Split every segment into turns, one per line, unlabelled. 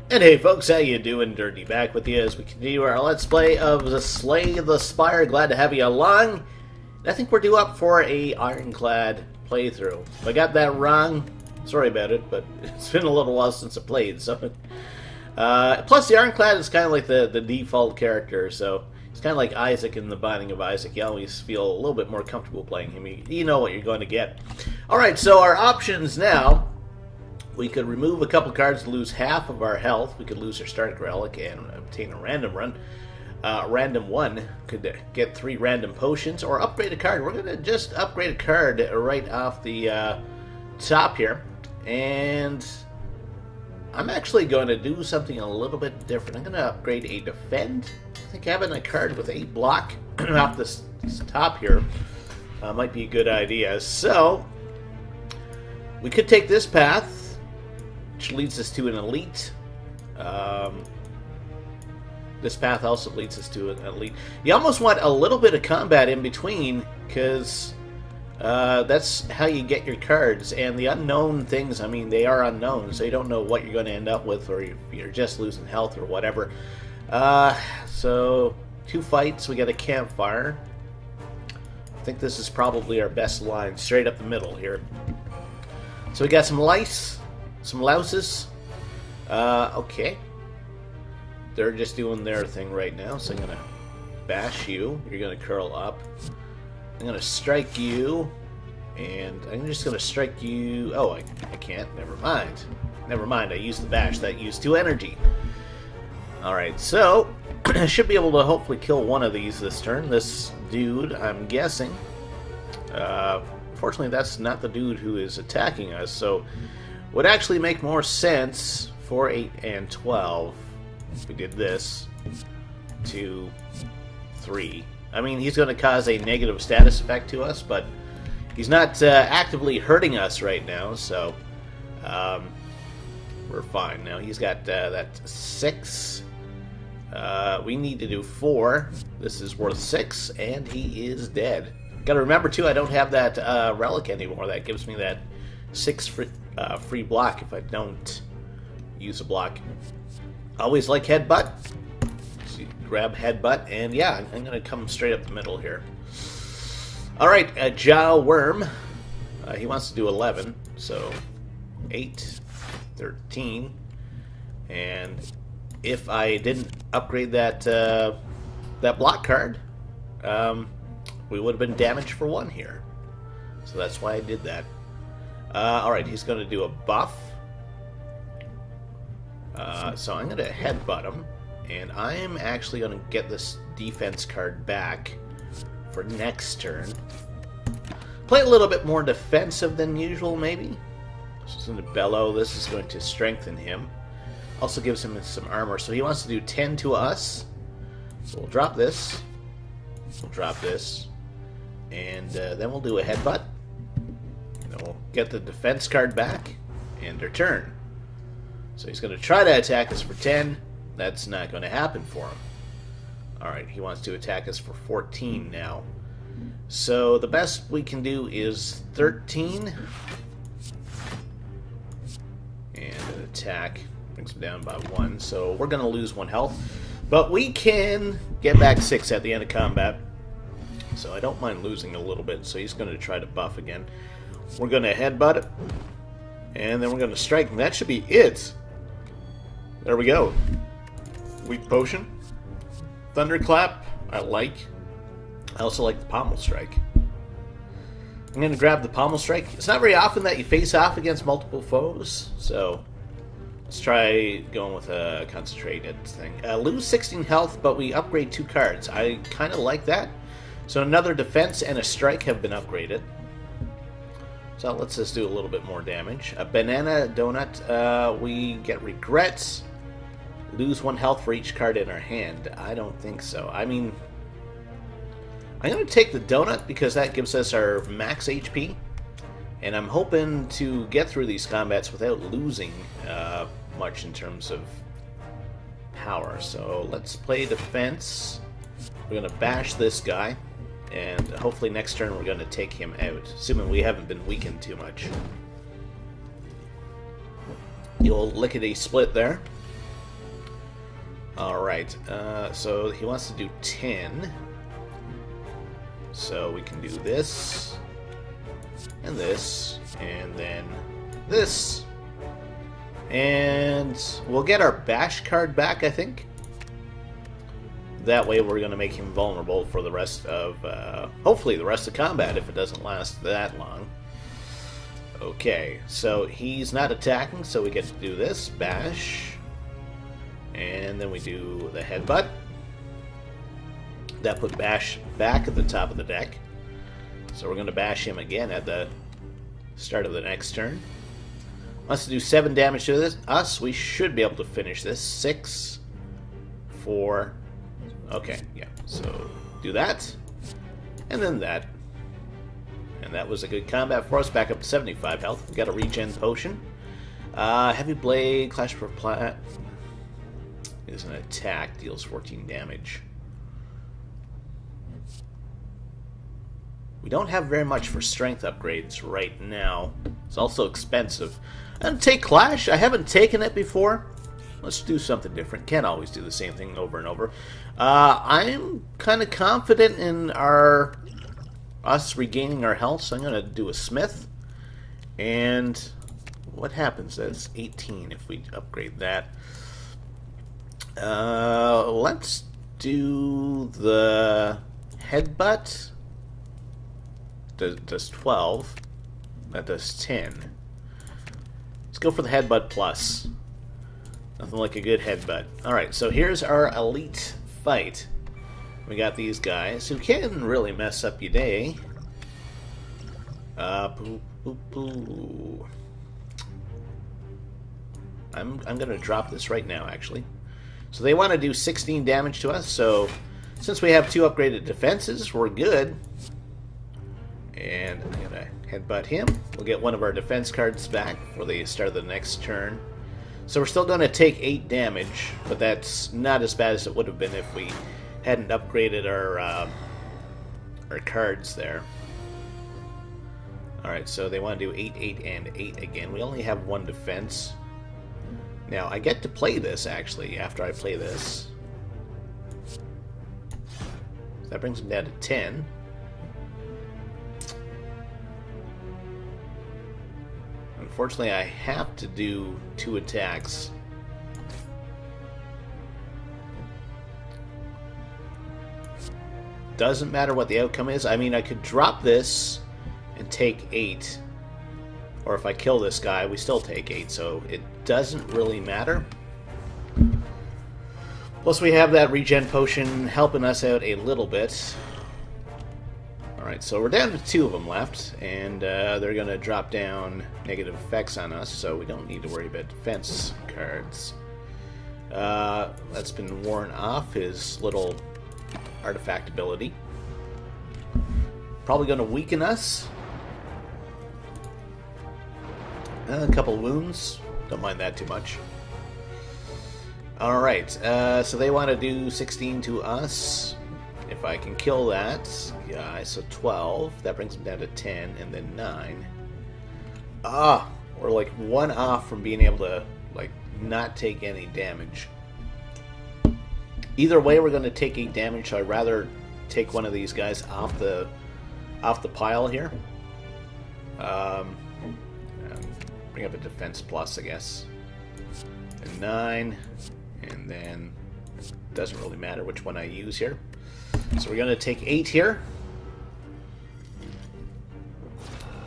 And hey folks, how you doing? Durinde back with you as we continue our Let's Play of the Slay the Spire. Glad to have you along. I think we're due up for a Ironclad playthrough. If I got that wrong, sorry about it, but it's been a little while since I played, so... plus the Ironclad is kind of like the default character, so it's kind of like Isaac in The Binding of Isaac. You always feel a little bit more comfortable playing him. You know what you're going to get. Alright, so our options now... We could remove a couple cards to lose half of our health. We could lose our starting relic and obtain a random run. Random one could get 3 random potions or upgrade a card. We're going to just upgrade a card right off the top here. And I'm actually going to do something a little bit different. I'm going to upgrade a defend. I think having a card with 8 block off this top here might be a good idea. So we could take this path, which leads us to an elite. This path also leads us to an elite. You almost want a little bit of combat in between, because that's how you get your cards. And the unknown things, I mean, they are unknown, so you don't know what you're going to end up with, or you're just losing health or whatever. So, 2 fights, we got a campfire. I think this is probably our best line, straight up the middle here. So we got some lice. Some louses. Okay. They're just doing their thing right now, so I'm going to bash you. You're going to curl up. I'm going to strike you. And I'm just going to strike you. Oh, I can't. Never mind. Never mind. I used the bash. That used 2 energy. Alright, so I should be able to hopefully kill one of these this turn. This dude, I'm guessing. Unfortunately, that's not the dude who is attacking us, so... Would actually make more sense for 8 and 12 if we did this. 2, 3. I mean, he's going to cause a negative status effect to us, but he's not actively hurting us right now, so we're fine. Now he's got that 6. We need to do 4. This is worth 6, and he is dead. Got to remember too, I don't have that relic anymore. That gives me that 6 free block if I don't use a block. Always like headbutt. So you grab headbutt, and yeah, I'm going to come straight up the middle here. Alright, a Jaw Worm. He wants to do 11, so 8, 13. And if I didn't upgrade that that block card, we would have been damaged for 1 here. So that's why I did that. Alright, he's going to do a buff. So I'm going to headbutt him. And I'm actually going to get this defense card back for next turn. Play a little bit more defensive than usual, maybe. This is going to bellow. This is going to strengthen him. Also gives him some armor. So he wants to do 10 to us. So we'll drop this. We'll drop this. And then we'll do a headbutt. We'll get the defense card back, and our turn. So he's going to try to attack us for 10. That's not going to happen for him. Alright, he wants to attack us for 14 now. So the best we can do is 13. And an attack brings him down by 1. So we're going to lose 1 health. But we can get back 6 at the end of combat. So I don't mind losing a little bit. So he's going to try to buff again. We're going to headbutt it, and then we're going to strike, and that should be it. There we go. Weak potion. Thunderclap, I like. I also like the pommel strike. I'm going to grab the pommel strike. It's not very often that you face off against multiple foes, so let's try going with a concentrated thing. Lose 16 health, but we upgrade 2 cards. I kind of like that. So another defense and a strike have been upgraded. So that lets us do a little bit more damage. A banana donut, we get regrets. Lose 1 health for each card in our hand. I don't think so. I mean, I'm going to take the donut because that gives us our max HP. And I'm hoping to get through these combats without losing much in terms of power. So let's play defense. We're going to bash this guy. And hopefully next turn we're going to take him out, assuming we haven't been weakened too much. The old lickety split there. Alright, so he wants to do 10. So we can do this, and then this. And we'll get our bash card back, I think. That way we're going to make him vulnerable for the rest of, hopefully the rest of combat, if it doesn't last that long. Okay, so he's not attacking, so we get to do this, bash. And then we do the headbutt. That put bash back at the top of the deck. So we're going to bash him again at the start of the next turn. Wants to do 7 damage to us. We should be able to finish this. 6, 4. Okay, yeah. So do that. And then that. And that was a good combat for us. Back up to 75 health. We got a regen potion. Heavy Blade, Clash for Plat is an attack. Deals 14 damage. We don't have very much for strength upgrades right now. It's also expensive. I'm going to take Clash. I haven't taken it before. Let's do something different. Can't always do the same thing over and over. I'm kind of confident in us regaining our health, so I'm going to do a Smith. And what happens? That's 18 if we upgrade that. Let's do the Headbutt. Does 12. That does 10. Let's go for the Headbutt Plus. Nothing like a good headbutt. Alright, so here's our elite fight. We got these guys who can really mess up your day. Boo, boo, boo. I'm going to drop this right now, actually. So they want to do 16 damage to us, so since we have 2 upgraded defenses, we're good. And I'm going to headbutt him. We'll get one of our defense cards back for the start of the next turn. So we're still going to take 8 damage, but that's not as bad as it would have been if we hadn't upgraded our cards there. Alright, so they want to do 8, 8, and 8 again. We only have 1 defense. Now, I get to play this, actually, after I play this. So that brings them down to 10. Unfortunately, I have to do 2 attacks. Doesn't matter what the outcome is. I mean, I could drop this and take 8. Or if I kill this guy, we still take 8, so it doesn't really matter. Plus, we have that regen potion helping us out a little bit. Alright, so we're down to 2 of them left, and they're going to drop down negative effects on us, so we don't need to worry about defense cards. That's been worn off, his little artifact ability. Probably going to weaken us. A couple wounds. Don't mind that too much. Alright, so they want to do 16 to us. If I can kill that guy, so 12. That brings them down to 10, and then 9. We're like 1 off from being able to, like, not take any damage. Either way, we're going to take 8 damage, so I'd rather take one of these guys off the pile here. Bring up a defense plus, I guess. And 9, and then it doesn't really matter which one I use here. So we're going to take 8 here.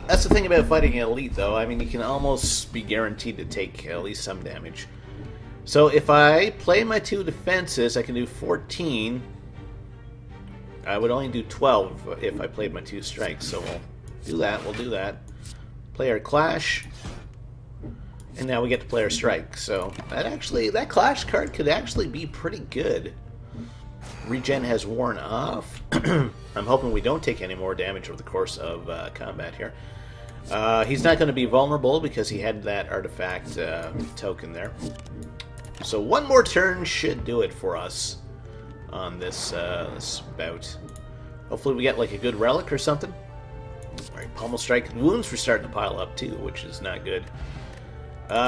That's the thing about fighting an elite, though. I mean, you can almost be guaranteed to take at least some damage. So if I play my 2 defenses, I can do 14. I would only do 12 if I played my 2 strikes. So we'll do that. We'll do that. Play our Clash. And now we get to play our strike. So that Clash card could actually be pretty good. Regen has worn off. I'm hoping we don't take any more damage over the course of combat here. He's not going to be vulnerable because he had that artifact token there. So 1 more turn should do it for us on this, this bout. Hopefully we get like a good relic or something. Alright, Pommel Strike. Wounds were starting to pile up too, which is not good.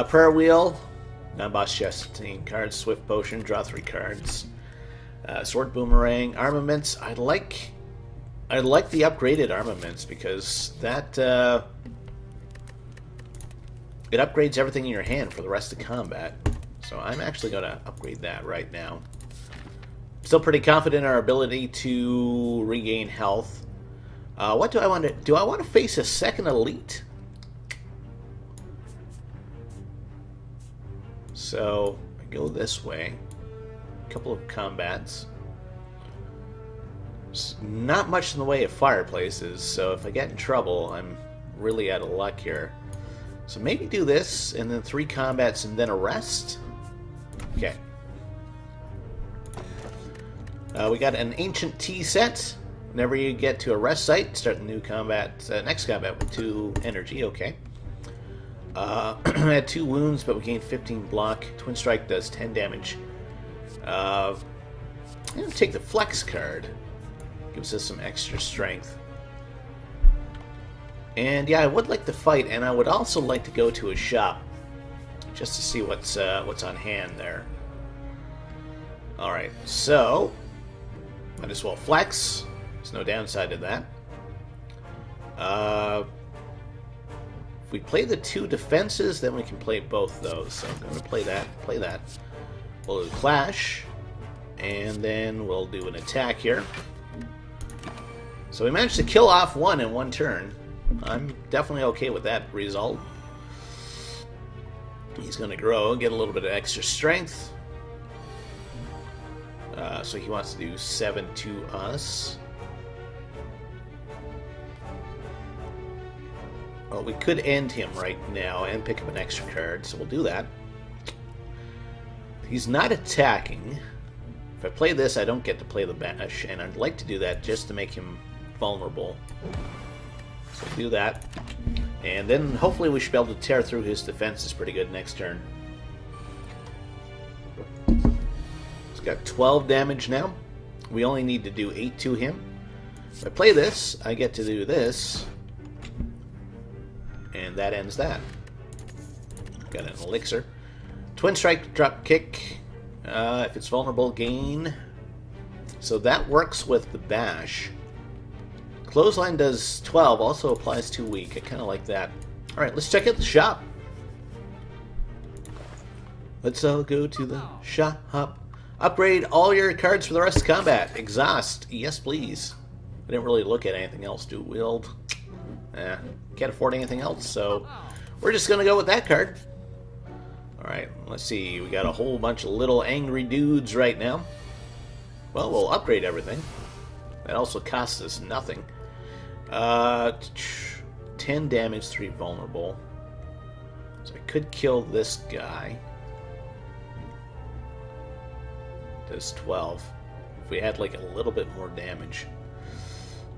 Prayer Wheel. Non-boss chest, 15 cards. Swift potion, draw 3 cards. Sword boomerang, armaments. I like the upgraded armaments because that it upgrades everything in your hand for the rest of combat. So I'm actually going to upgrade that right now. Still pretty confident in our ability to regain health. What do I want to... Do I want to face a second elite? So, I go this way. A couple of combats. There's not much in the way of fireplaces, so if I get in trouble, I'm really out of luck here. So maybe do this, and then 3 combats, and then a rest? Okay. We got an Ancient Tea set. Whenever you get to a rest site, start the new combat, next combat with 2 energy. Okay. I had 2 wounds, but we gained 15 block. Twin Strike does 10 damage. I'm going to take the Flex card. Gives us some extra strength. And yeah, I would like to fight, and I would also like to go to a shop just to see what's on hand there. All right, so might as well flex. There's no downside to that. If we play the 2 defenses, then we can play both those. So I'm going to play that. We'll do clash, and then we'll do an attack here. So we managed to kill off 1 in 1 turn. I'm definitely okay with that result. He's going to grow, get a little bit of extra strength. So he wants to do 7 to us. Well, we could end him right now and pick up an extra card, so we'll do that. He's not attacking. If I play this, I don't get to play the bash, and I'd like to do that just to make him vulnerable. So do that. And then hopefully we should be able to tear through his defenses pretty good next turn. He's got 12 damage now. We only need to do 8 to him. If I play this, I get to do this. And that ends that. Got an elixir. Twin Strike, drop kick. If it's vulnerable, gain. So that works with the bash. Clothesline does 12, also applies to weak. I kind of like that. Alright, let's check out the shop. Let's all go to the shop. Upgrade all your cards for the rest of combat. Exhaust. Yes, please. I didn't really look at anything else. Do wield. Can't afford anything else, so we're just going to go with that card. Alright, let's see. We got a whole bunch of little angry dudes right now. Well, we'll upgrade everything. That also costs us nothing. 10 damage, 3 vulnerable. So I could kill this guy. Does 12. If we had like a little bit more damage.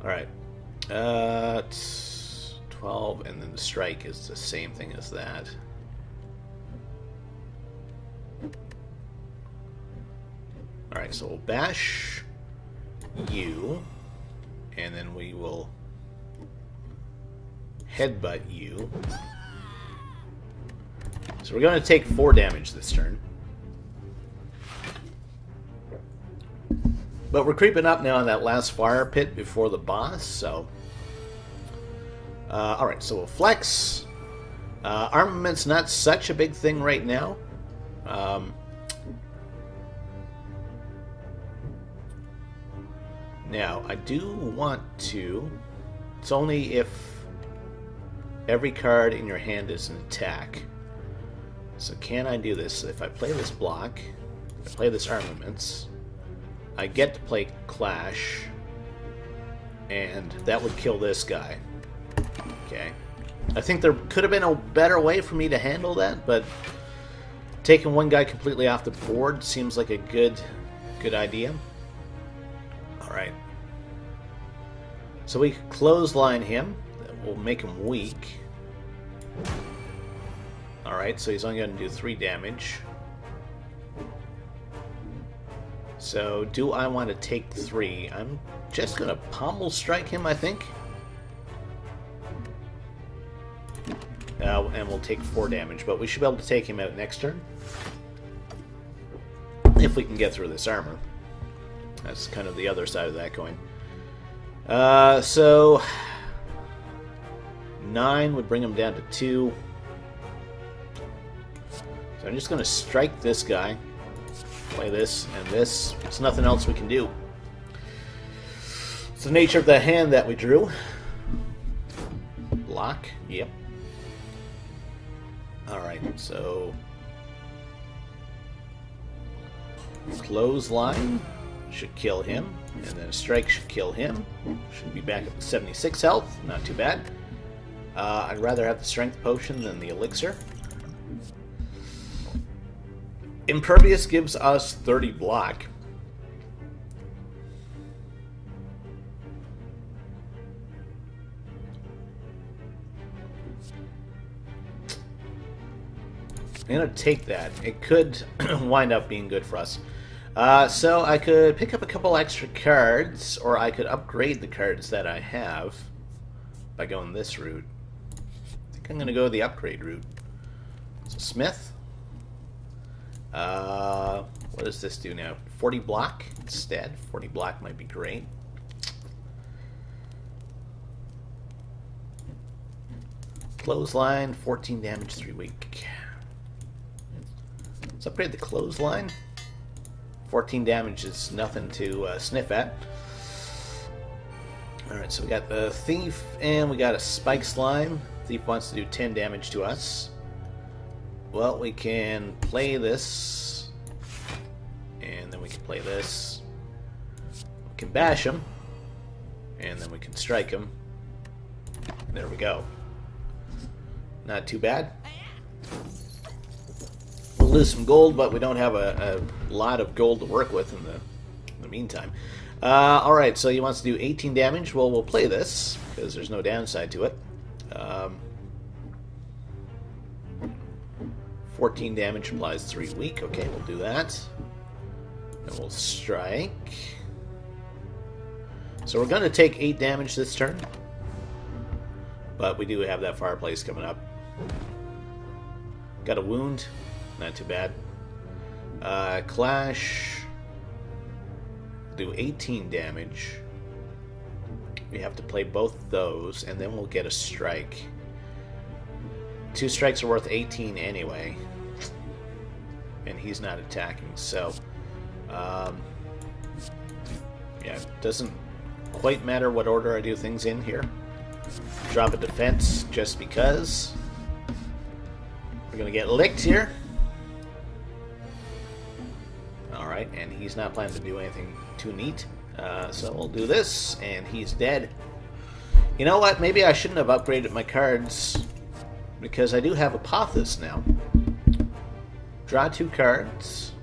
Alright. 12, and then the strike is the same thing as that. Alright, so we'll bash you, and then we will headbutt you. So we're going to take 4 damage this turn. But we're creeping up now on that last fire pit before the boss, so... Alright, so we'll flex. Armament's not such a big thing right now. Now, I do want to... It's only if every card in your hand is an attack. So can I do this? If I play this block, I play this armaments, I get to play clash, and that would kill this guy. Okay. I think there could have been a better way for me to handle that, but taking one guy completely off the board seems like a good idea. Alright. So we clothesline him. That will make him weak. Alright, so he's only going to do 3 damage. So, do I want to take 3? I'm just going to pommel strike him, I think. and we'll take 4 damage, but we should be able to take him out next turn. If we can get through this armor. That's kind of the other side of that coin. So 9 would bring him down to 2. So I'm just going to strike this guy. Play this and this. There's nothing else we can do. It's the nature of the hand that we drew. Block. Yep. Alright, so clothesline should kill him, and then a strike should kill him. Should be back up to 76 health, not too bad. I'd rather have the strength potion than the elixir. Impervious gives us 30 block. I'm going to take that. It could wind up being good for us. So I could pick up a couple extra cards, or I could upgrade the cards that I have by going this route. I think I'm going to go the upgrade route. So Smith. What does this do now? 40 block instead. 40 block might be great. Clothesline, 14 damage, 3 weak. Let's upgrade the clothesline. 14 damage is nothing to sniff at. Alright, so we got the Thief, and we got a Spike Slime. Thief wants to do 10 damage to us. Well, we can play this, and then we can play this. We can bash him, and then we can strike him. There we go. Not too bad. We'll lose some gold, but we don't have a lot of gold to work with in the meantime. Alright, so he wants to do 18 damage. Well, we'll play this, because there's no downside to it. 14 damage implies 3 weak. Okay, we'll do that. And we'll strike. So we're going to take 8 damage this turn. But we do have that fireplace coming up. Got a wound. Not too bad. Clash. Do 18 damage. We have to play both those, and then we'll get a strike. 2 strikes are worth 18 anyway. And he's not attacking, so... yeah, it doesn't quite matter what order I do things in here. Drop a defense just because. We're going to get licked here. Alright, and he's not planning to do anything too neat. So we'll do this, and he's dead. You know what? Maybe I shouldn't have upgraded my cards, because I do have Apothis now. Draw 2 cards.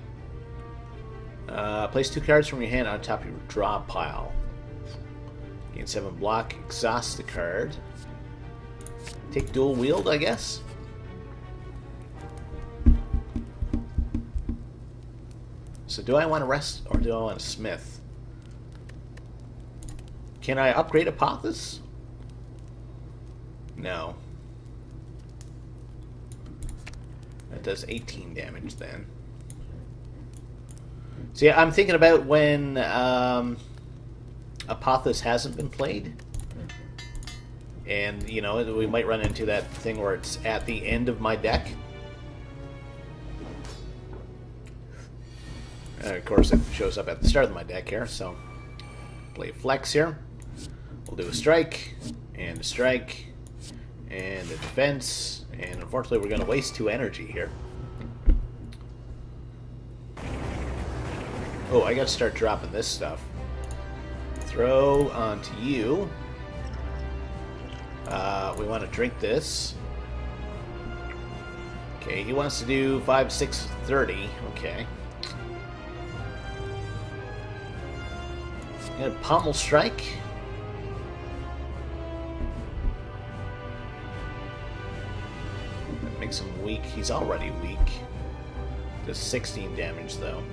Place 2 cards from your hand on top of your draw pile. Gain 7 block. Exhaust the card. Take dual wield, I guess. So do I want to rest, or do I want to smith? Can I upgrade Apothis? No. That does 18 damage then. See, I'm thinking about when Apothis hasn't been played. And, you know, we might run into that thing where it's at the end of my deck. Of course, it shows up at the start of my deck here, so play flex here. We'll do a strike, and a strike, and a defense, and unfortunately we're going to waste 2 energy here. Oh, I got to start dropping this stuff. Throw onto you. We want to drink this. Okay, he wants to do 5, 6, 30. Okay. And Pommel Strike. That makes him weak. He's already weak. Does 16 damage, though.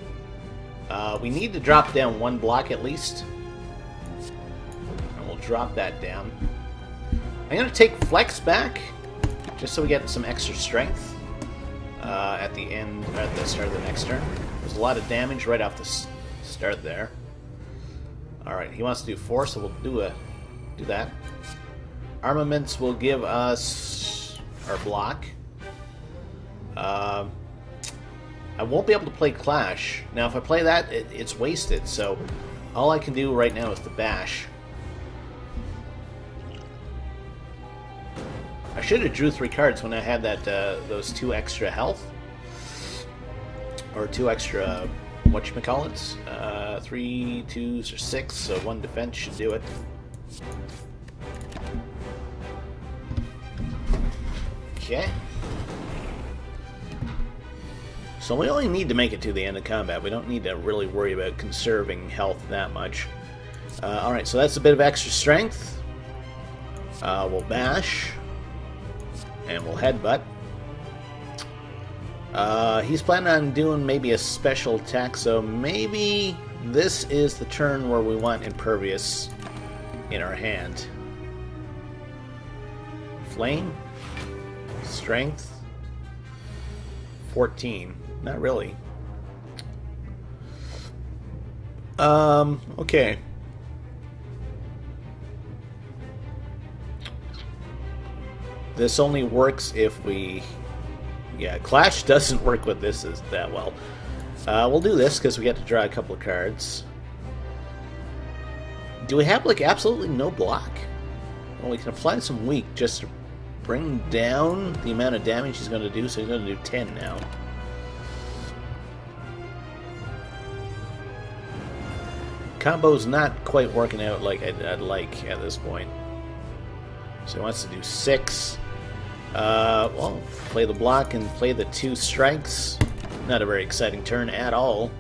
We need to drop down 1 block at least. And we'll drop that down. I'm going to take Flex back, just so we get some extra strength at the end, or at the start of the next turn. There's a lot of damage right off the start there. Alright, he wants to do 4, so we'll do that. Armaments will give us our block. I won't be able to play Clash. Now, if I play that, it's wasted, so all I can do right now is the Bash. I should have drew 3 cards when I had that those 2 extra health. Or 2 extra, whatchamacallits? 3 2s or 6, so 1 defense should do it. Okay. So we only need to make it to the end of combat. We don't need to really worry about conserving health that much. Alright, so that's a bit of extra strength. We'll bash. And we'll headbutt. He's planning on doing maybe a special attack, so maybe this is the turn where we want Impervious in our hand. Flame. Strength. 14. Not really. Okay. This only works if we... Yeah, Clash doesn't work with this that well. We'll do this because we get to draw a couple of cards. Do we have, like, absolutely no block? Well, we can apply some weak just to bring down the amount of damage he's going to do, so he's going to do 10 now. Combo's not quite working out like I'd like at this point. So he wants to do 6. Well, play the block and play the 2 strikes. Not a very exciting turn at all.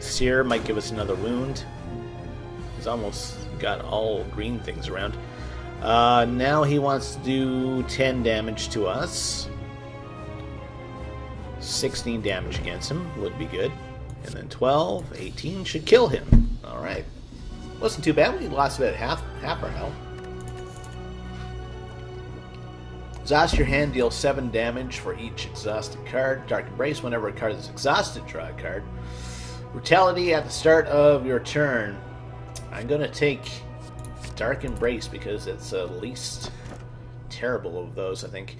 Sear might give us another wound. He's almost got all green things around. Now he wants to do 10 damage to us. 16 damage against him would be good. And then 12, 18 should kill him. Alright. Wasn't too bad. We lost about half our health. Exhaust your hand, deal 7 damage for each exhausted card. Dark Embrace, whenever a card is exhausted, draw a card. Brutality at the start of your turn. I'm going to take Dark Embrace because it's the least terrible of those, I think.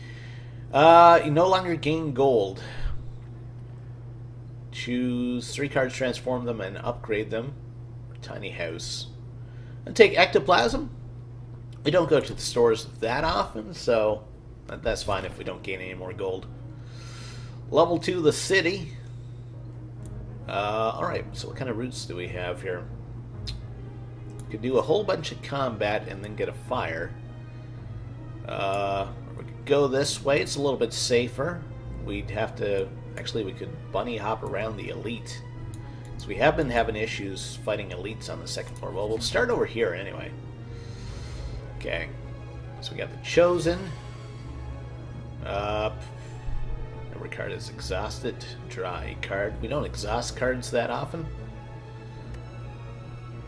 You no longer gain gold. Choose 3 cards, transform them, and upgrade them. Tiny House. And take Ectoplasm. We don't go to the stores that often, so that's fine if we don't gain any more gold. Level 2, the City. Alright, so what kind of routes do we have here? We could do a whole bunch of combat and then get a fire. We could go this way. It's a little bit safer. We'd have to... Actually, we could bunny hop around the elite. So we have been having issues fighting elites on the second floor. Well, we'll start over here anyway. Okay. So we got the Chosen. Every card is exhausted. Draw a card. We don't exhaust cards that often.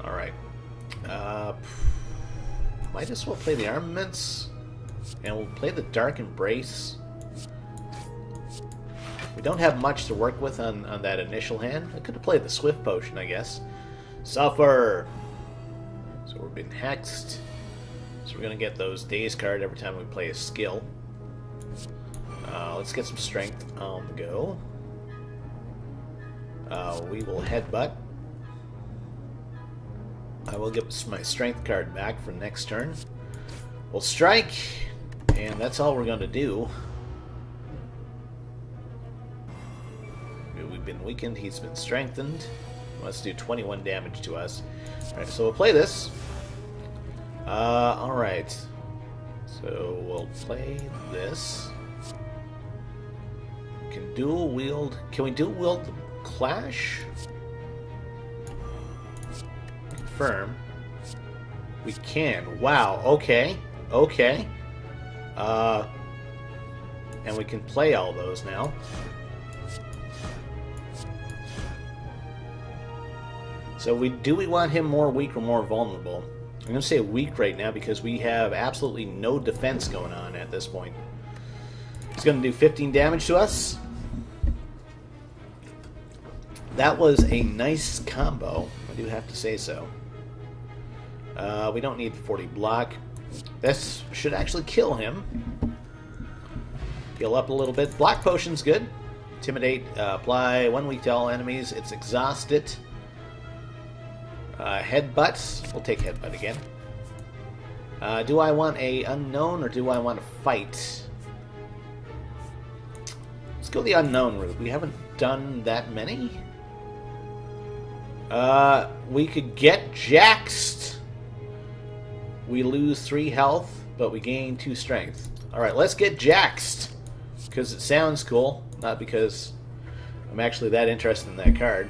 Alright. Might as well play the Armaments. And we'll play the Dark Embrace. We don't have much to work with on that initial hand. I could have played the Swift Potion, I guess. Suffer! So we're being hexed. So we're going to get those Daze card every time we play a skill. Let's get some strength on the go. We will headbutt. I will get my strength card back for next turn. We'll strike, and that's all we're going to do. We've been weakened, he's been strengthened. Let's do 21 damage to us. Alright, so we'll play this. Alright. So we'll play this. Can dual wield... Can we dual wield the Clash? Confirm. We can. Wow, okay. Okay. And we can play all those now. So we want him more weak or more vulnerable? I'm going to say weak right now because we have absolutely no defense going on at this point. He's going to do 15 damage to us. That was a nice combo, I do have to say so. We don't need 40 block. This should actually kill him. Heal up a little bit. Block potion's good. Intimidate, apply 1 weak to all enemies. It's exhausted. Headbutt. We'll take headbutt again. Do I want a unknown or do I want to fight? Let's go the unknown route. We haven't done that many. We could get jaxed. We lose 3 health, but we gain 2 strength. Alright, let's get jaxed. Because it sounds cool, not because I'm actually that interested in that card.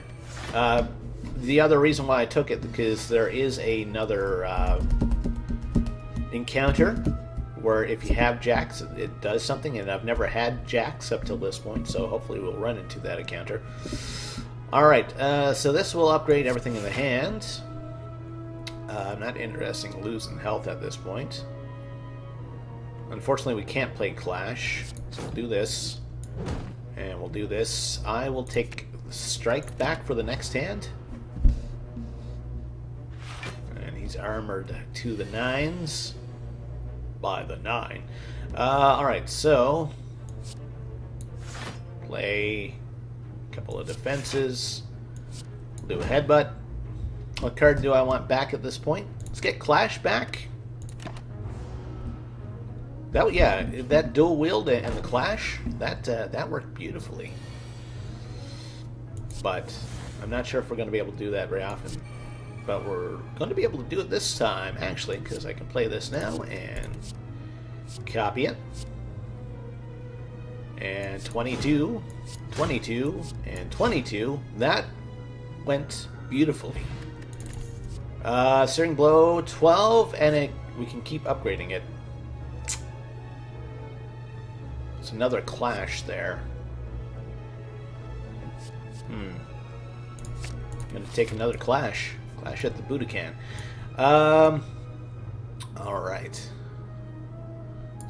The other reason why I took it, because there is another encounter where if you have Jax, it does something, and I've never had Jax up till this point, so hopefully we'll run into that encounter. Alright, so this will upgrade everything in the hand. I'm not interested in losing health at this point. Unfortunately, we can't play Clash, so we'll do this. And we'll do this. I will take Strike back for the next hand. And he's armored to the 9s. By the 9. Alright, so play a couple of defenses. We'll do a headbutt. What card do I want back at this point? Let's get Clash back. That, yeah, that dual wield and the Clash, that worked beautifully. But I'm not sure if we're going to be able to do that very often. But we're going to be able to do it this time, actually, because I can play this now and copy it. And 22, 22, and 22. That went beautifully. Searing Blow, 12, and we can keep upgrading it. It's another Clash there. I'm going to take another Clash. Clash at the Budokan. Alright.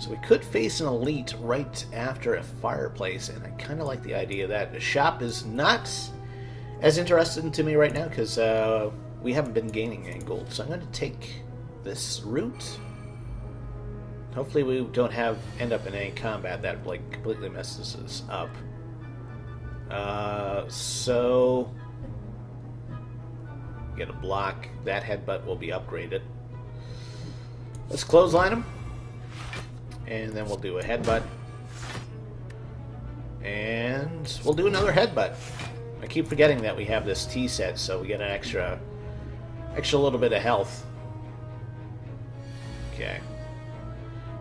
So we could face an Elite right after a Fireplace, and I kind of like the idea of that. The shop is not as interesting to me right now, because we haven't been gaining any gold. So I'm going to take this route. Hopefully we don't end up in any combat that like completely messes us up. So get a block. That headbutt will be upgraded. Let's clothesline him. And then we'll do a headbutt. And we'll do another headbutt. I keep forgetting that we have this T set, so we get an extra little bit of health. Okay.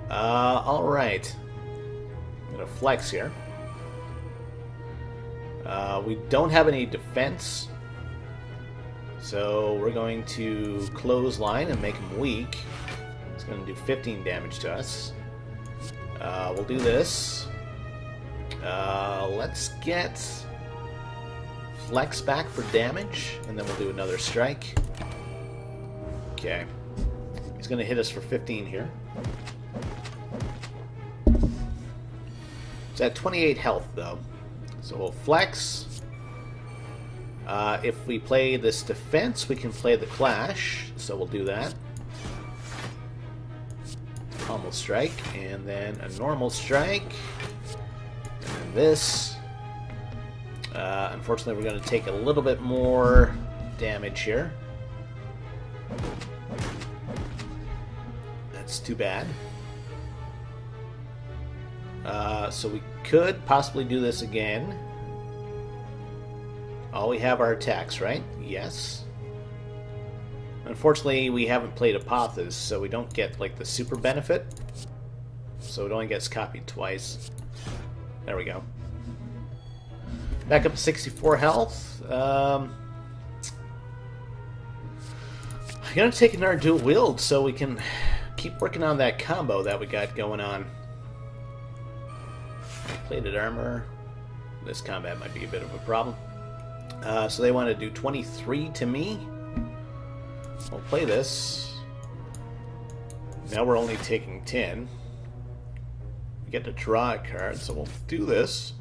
Alright. I'm going to flex here. We don't have any defense. So we're going to clothesline and make him weak. It's going to do 15 damage to us. We'll do this. Let's get flex back for damage, and then we'll do another strike. Okay. He's going to hit us for 15 here. It's at 28 health, though. So we'll flex. If we play this defense, we can play the Clash, so we'll do that. Pommel strike, and then a normal strike, and then this. Unfortunately, we're going to take a little bit more damage here. That's too bad. So we could possibly do this again. Oh, we have our attacks, right? Yes. Unfortunately, we haven't played Apothis, so we don't get like the super benefit. So it only gets copied twice. There we go. Back up to 64 health. I'm gonna take another dual wield so we can keep working on that combo that we got going on. Plated armor. This combat might be a bit of a problem. So they want to do 23 to me. We'll play this. Now we're only taking 10. We get to draw a card, so we'll do this.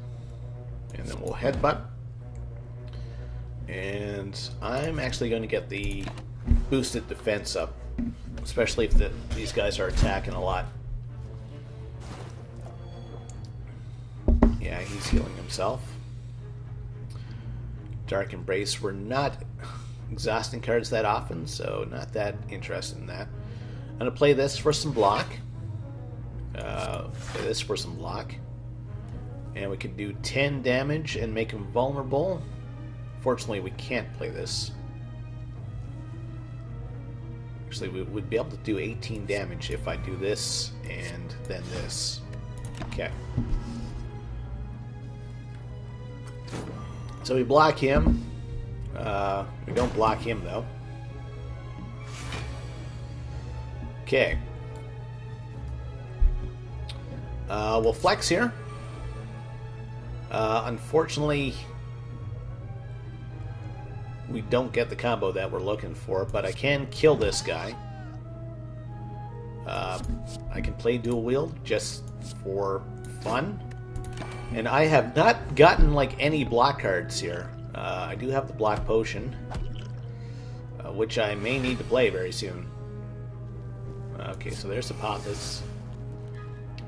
And then we'll headbutt. And I'm actually going to get the boosted defense up. Especially if these guys are attacking a lot. Yeah, he's healing himself. Dark Embrace. We're not exhausting cards that often, so not that interested in that. I'm going to play this for some block. Play this for some block. And we can do 10 damage and make him vulnerable. Fortunately, we can't play this. Actually, we would be able to do 18 damage if I do this and then this. Okay. So we block him. We don't block him, though. Okay. We'll flex here. Unfortunately, we don't get the combo that we're looking for, but I can kill this guy. I can play dual wield just for fun. And I have not gotten like any block cards here. I do have the block potion, which I may need to play very soon. Okay, so there's Apophis.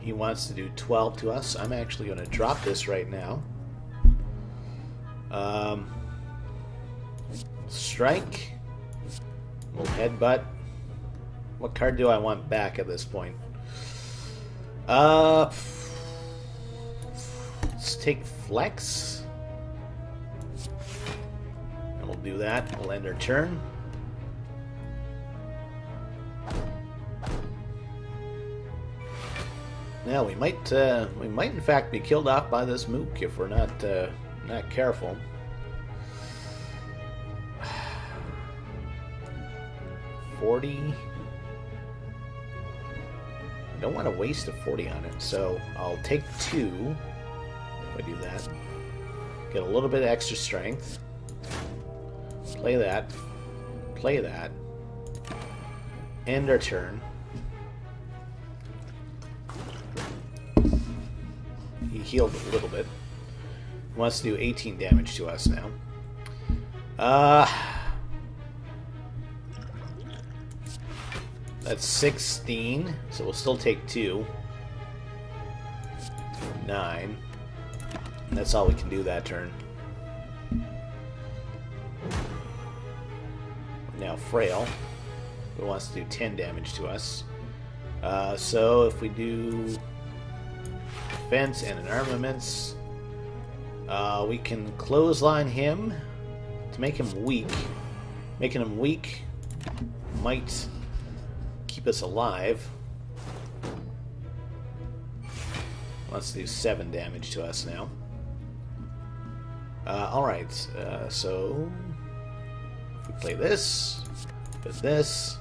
He wants to do 12 to us. I'm actually going to drop this right now. Strike. We'll headbutt. What card do I want back at this point? Let's take Flex. And we'll do that. We'll end our turn. Now we might in fact be killed off by this Mook if we're not careful. $40. I don't want to waste a 40 on it, so I'll take 2 if I do that. Get a little bit of extra strength. Play that. Play that. End our turn. He healed a little bit. He wants to do 18 damage to us now. That's 16, so we'll still take 2. 9. And that's all we can do that turn. Now Frail, who wants to do 10 damage to us. So if we do defense and an armaments, we can clothesline him to make him weak. Making him weak might keep us alive. Let's do 7 damage to us now. Alright, so if we play this, put this,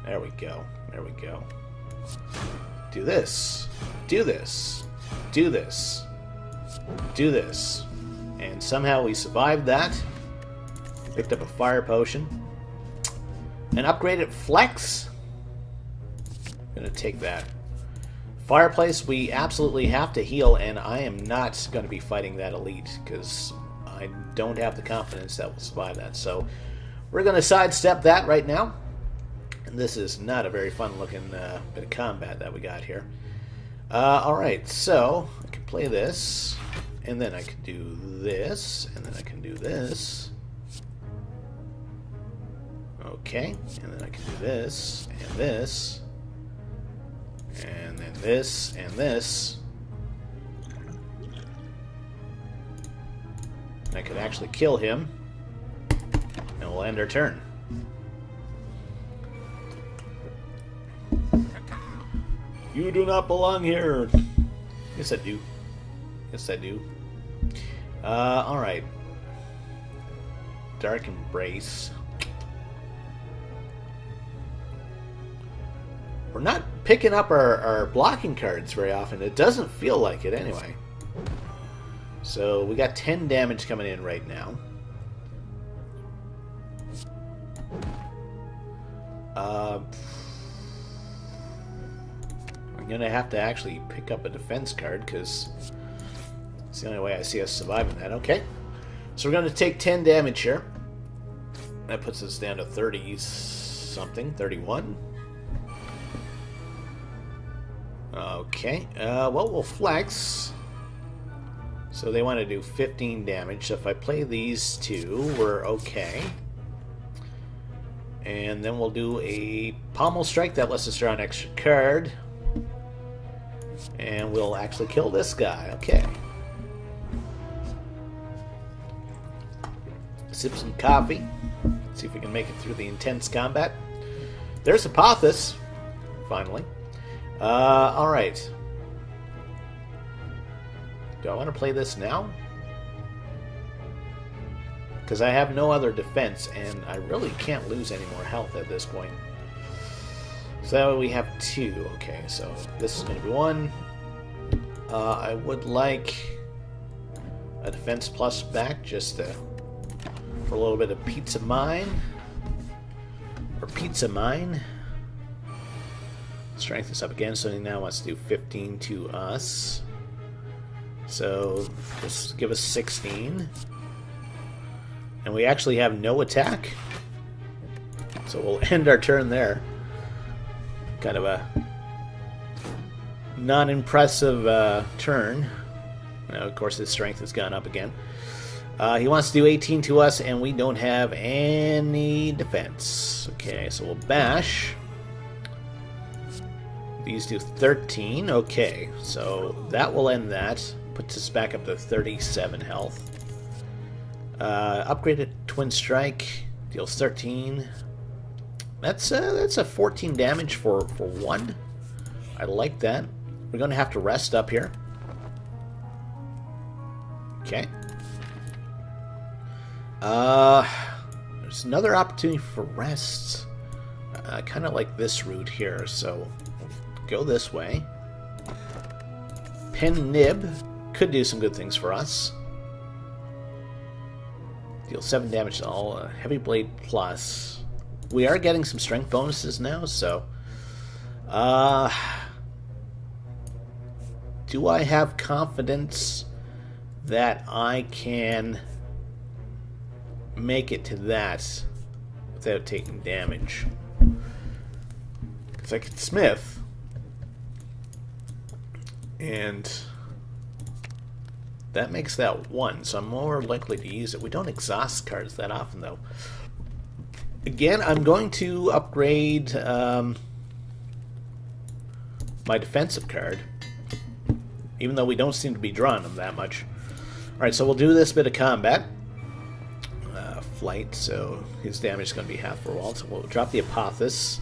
there we go, there we go. Do this, do this, do this, do this, and somehow we survived that. Picked up a fire potion. An upgraded Flex. Gonna take that. Fireplace, we absolutely have to heal, and I am not going to be fighting that elite because I don't have the confidence that will survive that. So we're going to sidestep that right now. And this is not a very fun looking bit of combat that we got here. Alright, so I can play this, and then I can do this, and then I can do this. Okay, and then I can do this, and this. And then this, and this. And I could actually kill him. And we'll end our turn. You do not belong here. Yes, I do. Yes, I do. Alright. Dark Embrace. We're not picking up our blocking cards very often. It doesn't feel like it anyway. So we got 10 damage coming in right now. I'm going to have to actually pick up a defense card because it's the only way I see us surviving that. Okay. So we're going to take 10 damage here. That puts us down to 30-something, 31. Okay. Well, we'll flex. So they want to do 15 damage. So if I play these two, we're okay. And then we'll do a pommel strike. That lets us draw an extra card. And we'll actually kill this guy. Okay. Sip some coffee. See if we can make it through the intense combat. There's Apophis. Finally. Alright. Do I want to play this now? Because I have no other defense, and I really can't lose any more health at this point. So that way we have 2. Okay, so this is going to be 1. I would like a defense plus back, just for a little bit of pizza mine. Or pizza mine. Strength is up again, so he now wants to do 15 to us. So this give us 16. And we actually have no attack. So we'll end our turn there. Kind of a non-impressive turn. Now, of course, his strength has gone up again. He wants to do 18 to us, and we don't have any defense. Okay, so we'll bash. These do 13. Okay, so that will end that. Puts us back up to 37 health. Upgraded Twin Strike. Deals 13. That's a 14 damage for 1. I like that. We're going to have to rest up here. Okay. There's another opportunity for rest. Kind of like this route here, so go this way. Pen Nib could do some good things for us. Deal 7 damage to all. Heavy Blade Plus. We are getting some strength bonuses now, so... do I have confidence that I can make it to that without taking damage? Because I could Smith. And that makes that 1, so I'm more likely to use it. We don't exhaust cards that often, though. Again, I'm going to upgrade my defensive card, even though we don't seem to be drawing them that much. Alright, so we'll do this bit of combat. Flight, so his damage is going to be half for a while. So we'll drop the Apophis.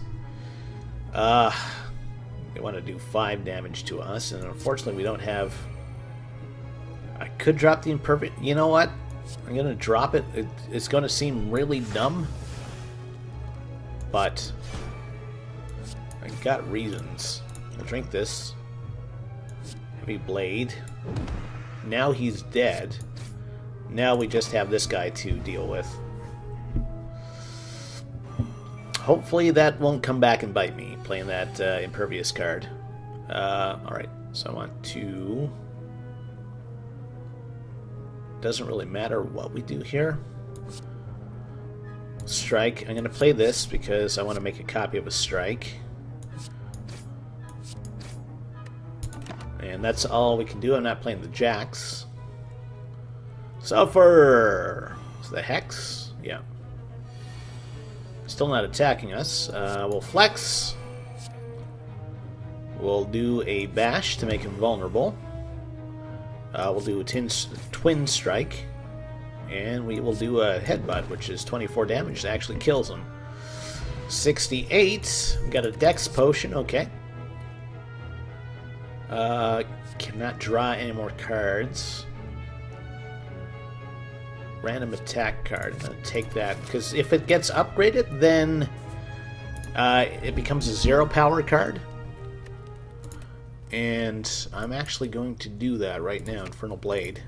They want to do 5 damage to us, and unfortunately we don't have... I could drop the Impervious... You know what? I'm going to drop it. It's going to seem really dumb, but I got reasons. I'll drink this. Heavy Blade. Now he's dead. Now we just have this guy to deal with. Hopefully that won't come back and bite me, playing that Impervious card. Alright, so I want to... Doesn't really matter what we do here. Strike. I'm going to play this because I want to make a copy of a strike. And that's all we can do. I'm not playing the jacks. Suffer! Is the Hex? Yeah. Still not attacking us. We'll flex. We'll do a bash to make him vulnerable. We'll do a twin strike. And we will do a headbutt, which is 24 damage. That actually kills him. 68. We got a dex potion. Okay. Cannot draw any more cards. Random attack card. I'm going to take that, because if it gets upgraded, then it becomes a 0 power card. And I'm actually going to do that right now, Infernal Blade.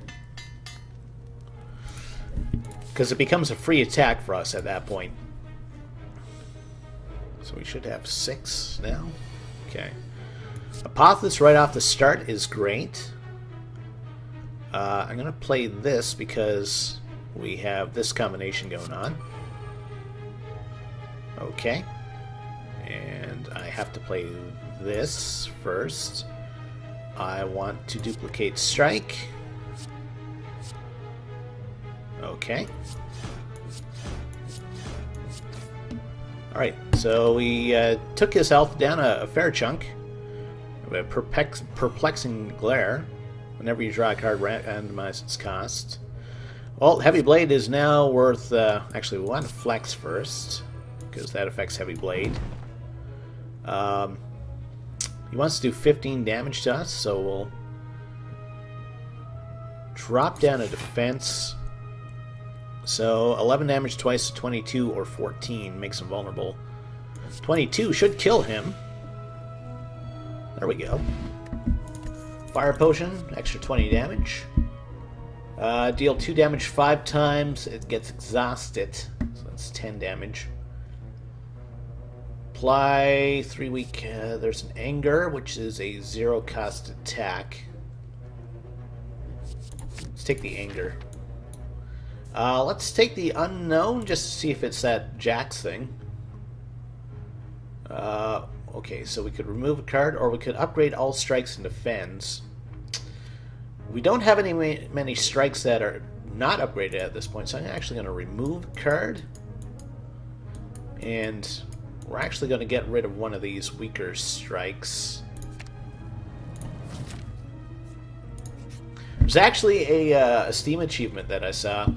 Because it becomes a free attack for us at that point. So we should have 6 now. Okay. Apotheosis right off the start is great. I'm going to play this because we have this combination going on. Okay. And I have to play this first. I want to duplicate strike. Okay. Alright, so we took his health down a fair chunk. A perplexing glare. Whenever you draw a card, randomize its cost. Well, Heavy Blade is now worth... actually, we want to flex first, because that affects Heavy Blade. He wants to do 15 damage to us, so we'll drop down a defense. So 11 damage twice to 22 or 14 makes him vulnerable. 22 should kill him. There we go. Fire Potion, extra 20 damage. Deal 2 damage 5 times. It gets exhausted, so that's 10 damage. Apply 3 weak. There's an Anger, which is a 0 cost attack. Let's take the Anger. Let's take the Unknown just to see if it's that Jax thing. Okay, so we could remove a card, or we could upgrade all strikes and defends. We don't have many strikes that are not upgraded at this point, so I'm actually going to remove a card. And we're actually going to get rid of one of these weaker strikes. There's actually a Steam achievement that I saw.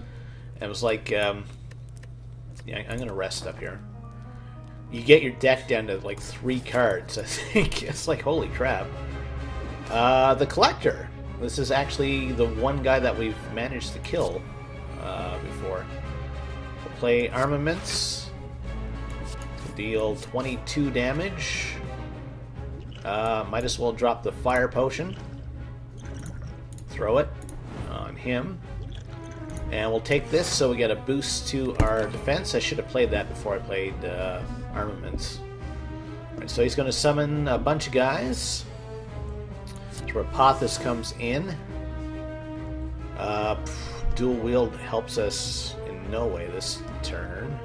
It was like, yeah, I'm going to rest up here. You get your deck down to like 3 cards, I think. It's like, holy crap. The Collector. This is actually the one guy that we've managed to kill before. We'll play Armaments. Deal 22 damage. Might as well drop the Fire Potion. Throw it on him. And we'll take this so we get a boost to our defense. I should have played that before I played Armaments. Alright, so he's going to summon a bunch of guys. That's where Apotheosis comes in. Dual Wield helps us in no way this turn.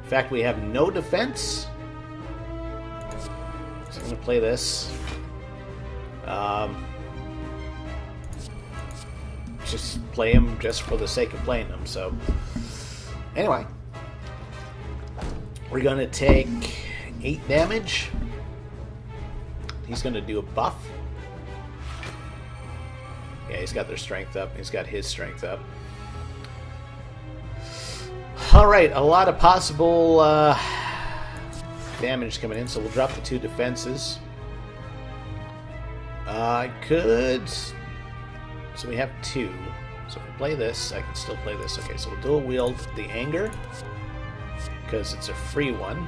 In fact, we have no defense. So I'm going to play this. Just play him just for the sake of playing him. So, anyway, we're going to take 8 damage. He's going to do a buff. Yeah, he's got their strength up. He's got his strength up. Alright, a lot of possible damage coming in, so we'll drop the 2 defenses. I could... So we have 2. So if we play this, I can still play this. Okay, so we'll dual wield the Anger, because it's a free one.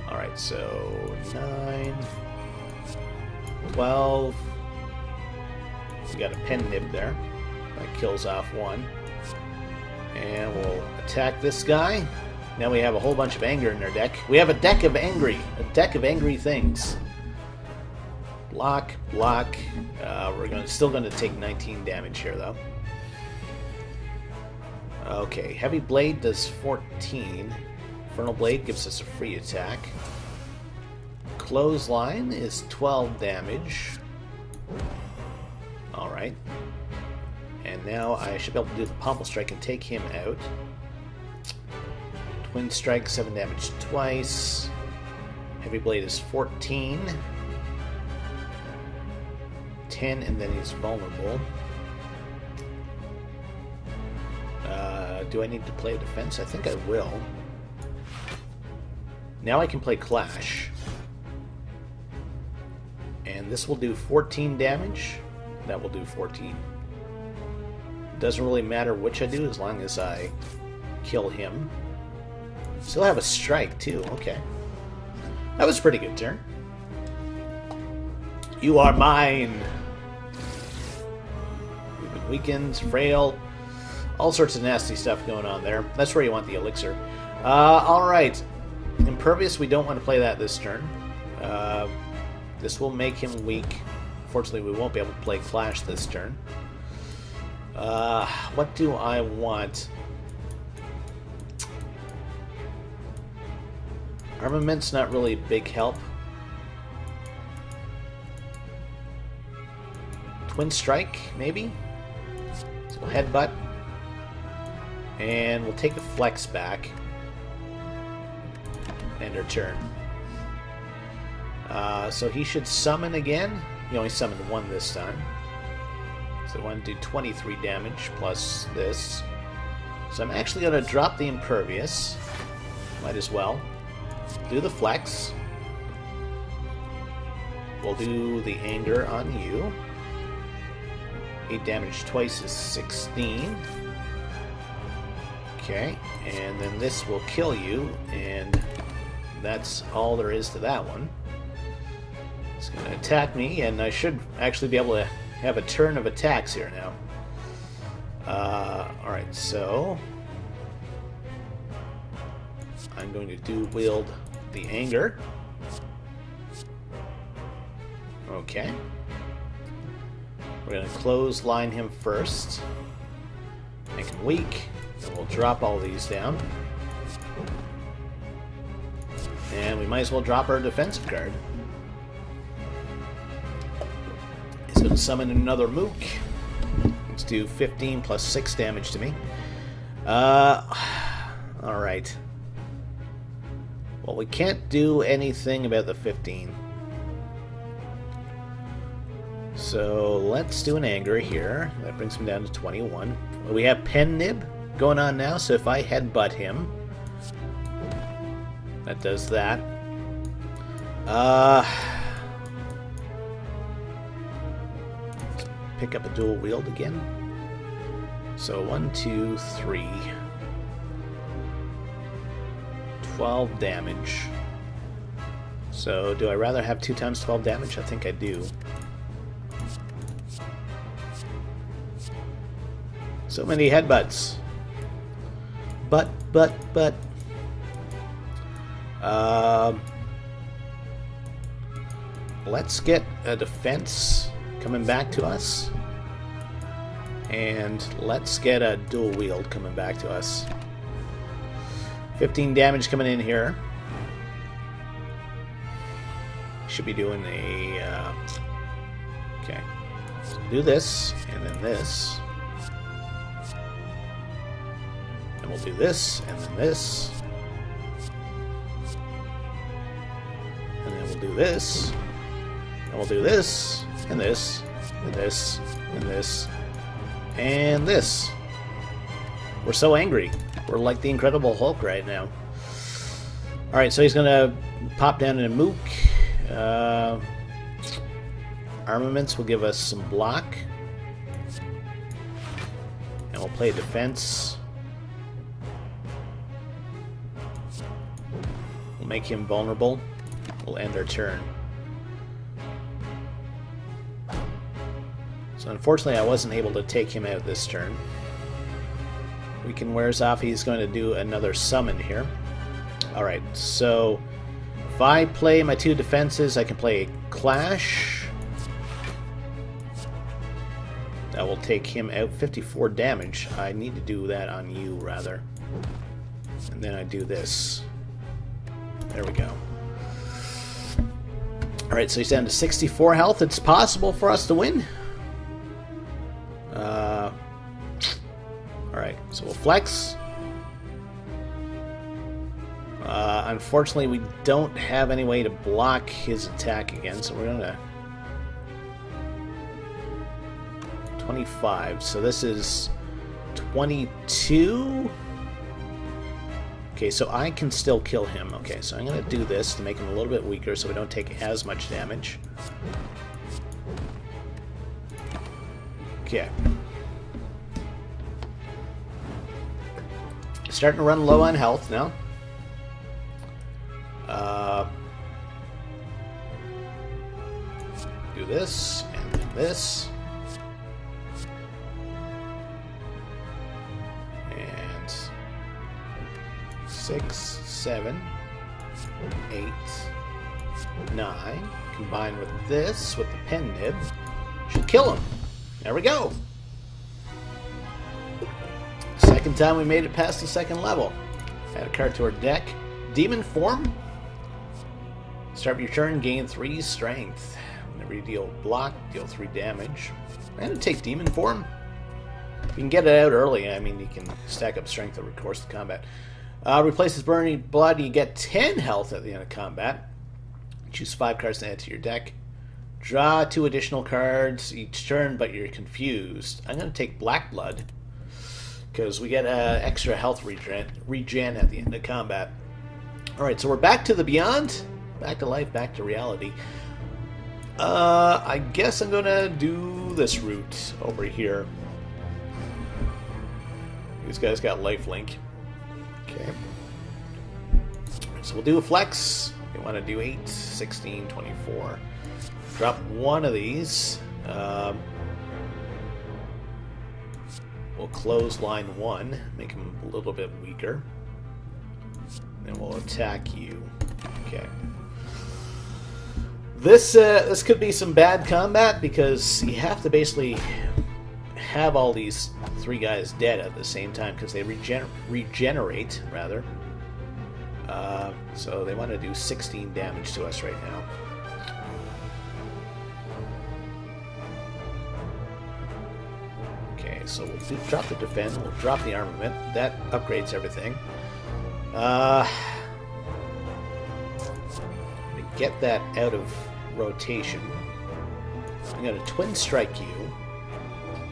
Alright, so 9, 12. We got a pen nib there. That kills off 1. And we'll attack this guy. Now we have a whole bunch of anger in our deck. We have a deck of angry things. Block, block. We're still going to take 19 damage here, though. Okay, Heavy Blade does 14. Infernal Blade gives us a free attack. Clothesline is 12 damage. Alright. And now I should be able to do the Pommel Strike and take him out. Twin Strike, 7 damage twice. Heavy Blade is 14. 10, and then he's vulnerable. Do I need to play defense? I think I will. Now I can play Clash. And this will do 14 damage. That will do 14. Doesn't really matter which I do as long as I kill him. Still have a strike too, okay. That was a pretty good turn. You are mine! We've been weakened, frail, all sorts of nasty stuff going on there. That's where you want the elixir. Alright. Impervious, we don't want to play that this turn. This will make him weak. Fortunately, we won't be able to play Clash this turn. What do I want? Armament's not really a big help. Twin Strike, maybe? So Headbutt. And we'll take a Flex back. End our turn. So he should summon again. He only summoned one this time. So I want to do 23 damage plus this. So I'm actually going to drop the Impervious. Might as well. Do the Flex. We'll do the Anger on you. 8 damage twice is 16. Okay, and then this will kill you, and that's all there is to that one. It's going to attack me, and I should actually be able to have a turn of attacks here now. Alright, so I'm going to wield the Anger. Okay. We're going to clothesline him first. Make him weak. And we'll drop all these down. And we might as well drop our defensive card. He's going to summon another Mook. Let's do 15 plus 6 damage to me. Alright. Well, we can't do anything about the 15. So let's do an Anger here. That brings him down to 21. We have Pen Nib going on now, so if I headbutt him, that does that. Let's pick up a dual wield again. So 1, 2, 3. 12 damage. So do I rather have 2 times 12 damage? I think I do. So many headbutts. But. Let's get a defense coming back to us. And let's get a dual wield coming back to us. 15 damage coming in here. Should be doing a... okay. So do this, and then this. And we'll do this, and then this. And then we'll do this. And we'll do this, and this, and this, and this, and this. We're so angry. We're like the Incredible Hulk right now. Alright, so he's going to pop down in a Mook. Armaments will give us some block. And we'll play defense. We'll make him vulnerable. We'll end our turn. So unfortunately I wasn't able to take him out this turn. Weaken wears off. He's going to do another summon here. Alright, so if I play my 2 defenses, I can play Clash. That will take him out 54 damage. I need to do that on you, rather. And then I do this. There we go. Alright, so he's down to 64 health. It's possible for us to win. Alright, so we'll flex. Unfortunately, we don't have any way to block his attack again, so we're going to... 25, so this is 22. Okay, so I can still kill him. Okay, so I'm going to do this to make him a little bit weaker so we don't take as much damage. Okay. Starting to run low on health now. Do this, and then this. And 6, 7, 8, 9, combined with this, with the pen nib, should kill him. There we go. Second time we made it past the second level. Add a card to our deck. Demon form. Start your turn, gain 3 strength. Whenever you deal block, deal 3 damage. I'm going to take demon form. If you can get it out early, I mean, you can stack up strength over the course of combat. Replaces burning blood. You get 10 health at the end of combat. Choose 5 cards to add to your deck. Draw 2 additional cards each turn, but you're confused. I'm going to take black blood because we get extra health regen at the end of combat. Alright, so we're back to the beyond. Back to life, back to reality. I guess I'm going to do this route over here. These guys got lifelink. Okay. So we'll do a flex. We want to do 8, 16, 24. Drop one of these. We'll close line 1, make him a little bit weaker. Then we'll attack you. Okay. This could be some bad combat because you have to basically have all these 3 guys dead at the same time because they regenerate, rather. So they want to do 16 damage to us right now. Okay, so we'll drop the defend, we'll drop the armament. That upgrades everything. To get that out of rotation, I'm going to twin strike you,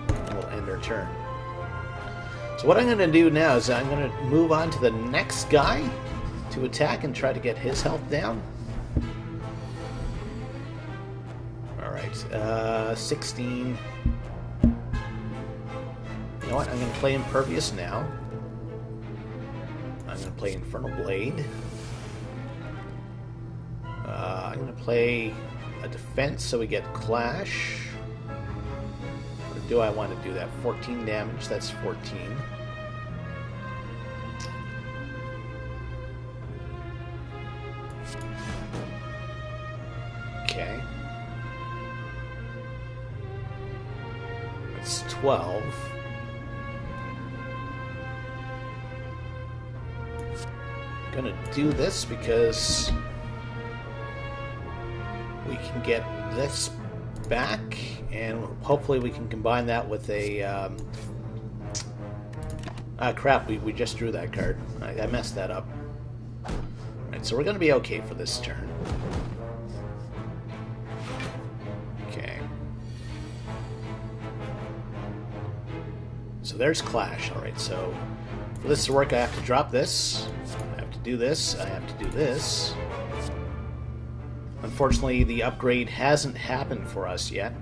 and we'll end our turn. So what I'm going to do now is I'm going to move on to the next guy to attack and try to get his health down. Alright, 16. You know what? I'm going to play Impervious now. I'm going to play Infernal Blade. I'm going to play a defense so we get Clash. Or do I want to do that? 14 damage, that's 14. Okay. That's 12. I'm gonna do this because we can get this back, and hopefully we can combine that with a crap, we just drew that card. I messed that up. Alright, so we're gonna be okay for this turn. Okay. So there's Clash. Alright, so for this to work I have to drop this. I have to do this. I have to do this. Unfortunately, the upgrade hasn't happened for us yet.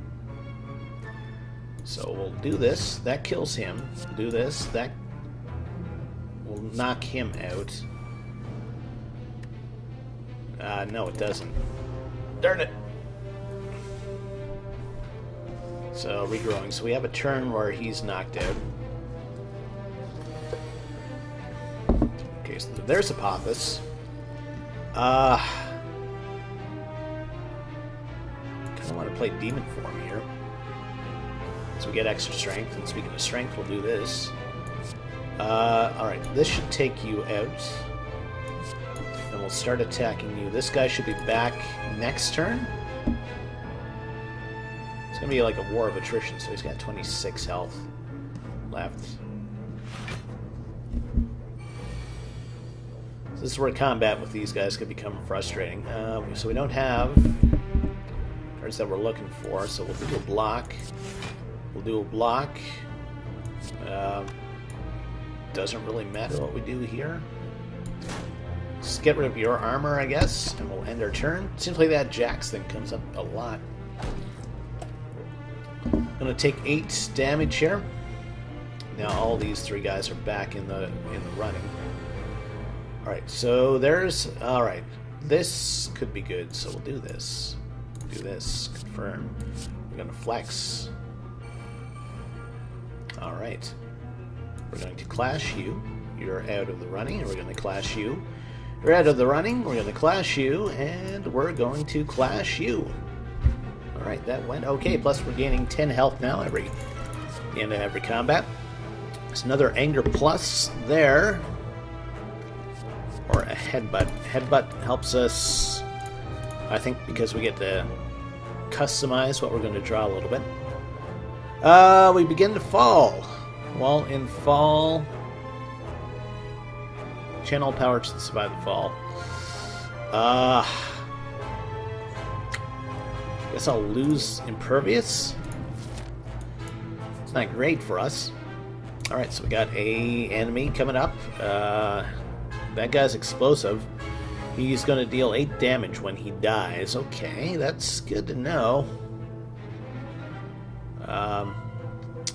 So we'll do this. That kills him. Do this. That will knock him out. No, it doesn't. Darn it! So, regrowing. So we have a turn where he's knocked out. Okay, so there's Apophis. I want to play Demon Form here. So we get extra strength, and speaking of strength, we'll do this. Alright, this should take you out. And we'll start attacking you. This guy should be back next turn. It's going to be like a war of attrition, so he's got 26 health left. So this is where combat with these guys could become frustrating. So we don't have cards that we're looking for, so we'll do a block. We'll do a block. Doesn't really matter what we do here. Just get rid of your armor, I guess, and we'll end our turn. Seems like that Jax thing comes up a lot. I'm gonna take 8 damage here. Now all these 3 guys are back in the running. Alright, so there's... Alright, this could be good, so we'll do this. Do this. Confirm. We're gonna flex. Alright. We're going to clash you. You're out of the running, and we're going to clash you. We're You're out of the running. We're going to clash you, and we're going to clash you. Alright, that went okay. Plus we're gaining 10 health now at the end of every combat. There's another anger plus there. Or a headbutt. Headbutt helps us, I think, because we get to customize what we're going to draw a little bit. We begin to fall. While in fall, channel power to survive the fall. Guess I'll lose impervious. It's not great for us. Alright, so we got a enemy coming up. That guy's explosive. He's going to deal 8 damage when he dies. Okay, that's good to know.